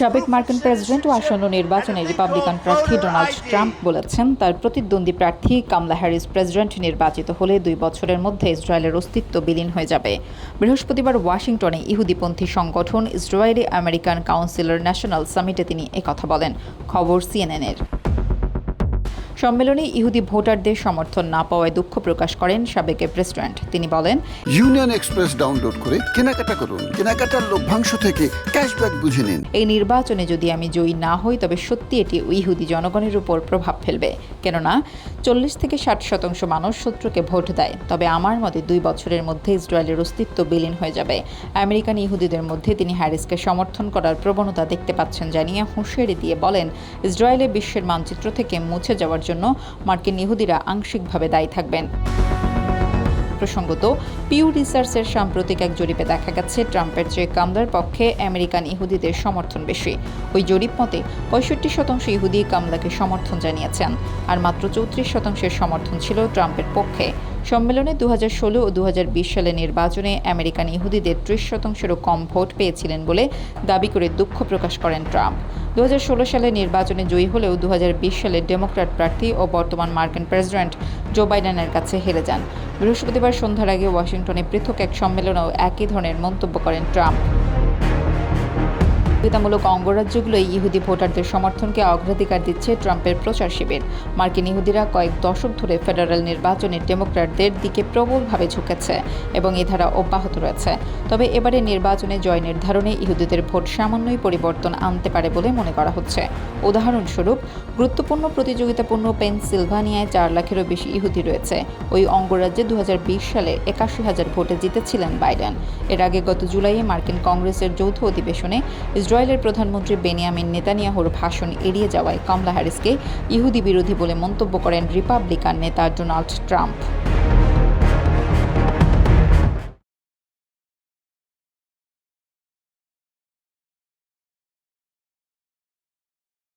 সাবেক মার্কিন প্রেসিডেন্ট ও আসন্ন নির্বাচনে রিপাবলিকান প্রার্থী ডোনাল্ড ট্রাম্প বলেছেন, তার প্রতিদ্বন্দ্বী প্রার্থী কামলা হ্যারিস প্রেসিডেন্ট নির্বাচিত হলে 2 বছরের মধ্যে ইসরায়েলের অস্তিত্ব বিলীন হয়ে যাবে। বৃহস্পতিবার ওয়াশিংটনে ইহুদিপন্থী সংগঠন ইসরায়েলি আমেরিকান কাউন্সিলর ন্যাশনাল সামিটে তিনি একথা বলেন। খবর সিএনএনের। সম্মেলনে ইহুদি ভোটারদের সমর্থন না পাওয়ায় দুঃখ প্রকাশ করেন সাবেক প্রেসিডেন্ট। তিনি বলেন, ইউনিয়ন এক্সপ্রেস ডাউনলোড করে কেনাকাটা করুন, কেনাকাটার লভ্যাংশ থেকে ক্যাশব্যাক বুঝে নিন। এই নির্বাচনে যদি আমি জয়ী না হই তবে সত্যি এটি ইহুদি জনগণের উপর প্রভাব ফেলবে, কেননা 40 থেকে 60% মানুষ শত্রুকে ভোট দেয়। তবে আমার মতে 2 বছরের মধ্যে ইসরায়েলের অস্তিত্ব বিলীন হয়ে যাবে। আমেরিকান ইহুদিদের মধ্যে তিনি হ্যারিসকে সমর্থন করার প্রবণতা দেখতে পাচ্ছেন জানিয়ে হুঁশিয়ারি দিয়ে বলেন, ইসরায়েলে বিশ্বের মানচিত্র থেকে মুছে যাওয়ার জন্য মার্কিন ইহুদিরা আংশিকভাবে দায়ী থাকবেন। প্রসঙ্গত, পিউ রিসার্চের সাম্প্রতিক এক জরিপে দেখা গেছে ট্রাম্পের চেয়ে কামলার পক্ষে আমেরিকান ইহুদিদের সমর্থন বেশি। ওই জরিপ মতে 65% ইহুদি কামলাকে সমর্থন জানিয়েছেন, আর মাত্র 34% সমর্থন ছিল ট্রাম্পের পক্ষে। সম্মেলনে 2016 ও 2020 সালে নির্বাচনে আমেরিকান ইহুদিদের 30%-এরও কম ভোট পেয়েছিলেন বলে দাবি করে দুঃখ প্রকাশ করেন ট্রাম্প। 2016 সালে নির্বাচনে জয়ী হলেও 2020 সালে ডেমোক্র্যাট প্রার্থী ও বর্তমান মার্কিন প্রেসিডেন্ট জো বাইডেনের কাছে হেরে যান। বৃহস্পতিবার সন্ধ্যার আগে ওয়াশিংটনে পৃথক এক সম্মেলনেও একই ধরনের মন্তব্য করেন ট্রাম্প। প্রতিযোগিতামূলক অঙ্গরাজ্যগুলোই ইহুদি ভোটারদের সমর্থনকে অগ্রাধিকার দিচ্ছে ট্রাম্পের প্রচার শিবির। মার্কিন ইহুদিরা কয়েক দশক ধরে ফেডারেল নির্বাচনে ডেমোক্র্যাটদের দিকে প্রবলভাবে ঝুঁকেছে এবং এ ধারা অব্যাহত রয়েছে। তবে এবারে নির্বাচনে জয় নির্ধারণে ইহুদিদের ভোট সামান্যই পরিবর্তন আনতে পারে বলে মনে করা হচ্ছে। উদাহরণস্বরূপ, গুরুত্বপূর্ণ প্রতিযোগিতাপূর্ণ পেনসিলভানিয়ায় 4 লাখেরও বেশি ইহুদি রয়েছে। ওই অঙ্গরাজ্যে 2020 সালে 81,000 ভোটে জিতেছিলেন বাইডেন। এর আগে গত জুলাইয়ে মার্কিন কংগ্রেসের যৌথ অধিবেশনে ইসরায়েলের প্রধানমন্ত্রী বেনিয়ামিন নেতানিয়াহুর ভাষণ এড়িয়ে যাওয়ায় কামলা হ্যারিসকে ইহুদি বিরোধী বলে মন্তব্য করেন রিপাবলিকান নেতা ডোনাল্ড ট্রাম্প।